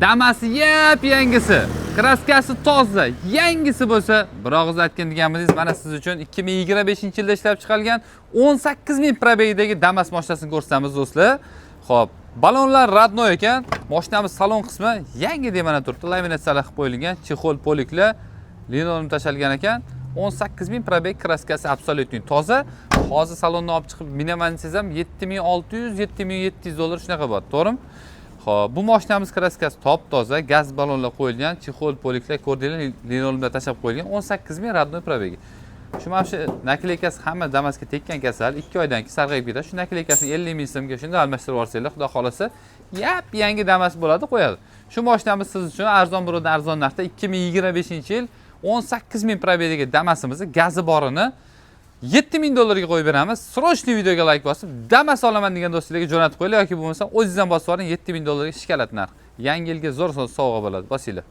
Damasi yangisi, kraskasi toza, yangisi bo'lsa, bir og'iz aytgan deganimiz mana siz uchun 2025-yilda ishlab chiqarilgan 18000 probegdagi Damas mashinasini ko'rsatamiz do'stlar. Xo'p, balonlar radnoy ekan. Mashinamiz salon qismi yangi deb mana turibdi. Laminatsiyalar qilib qo'yilgan, chexol poliklar, linoleum tashalgan ekan. 18000 probeg, kraskasi absolyutni toza. Hozir salonni olib chiqib minaman desam 7600-7700 dollar shunaqa bo'ladi, to'g'rimi? Xo'p, bu mashinamiz kraskasi top toza, gaz balonlar qo'yilgan, chexol poliklar, ko'rdinglar, linoleumda tashab qo'yilgan 18000 radnoy probegi. Shu mana shu nakleykasi hamma Damasga tekkan kasal 2 oydan keyin sarg'ayib ketadi. Shu nakleykasini 50 ming so'mga shunda almashtirib olsanglar, xudo xolasa, yangi Damas bo'ladi, qo'yadi. Shu mashinamiz siz uchun arzon birodan arzon narxda 2025-yil 18000 probegdagi Damasimizni gazi borini 7000 dollarga qo'yib beramiz. Srochniy videoga like bosib, Damas olaman degan do'stlarga jo'natib qo'yinglar yoki bo'lmasa o'zingizdan bosib oling, 7000 dollarga shikalat narx. Yangi yilga zo'r sovg'a bo'ladi. Bosinglar.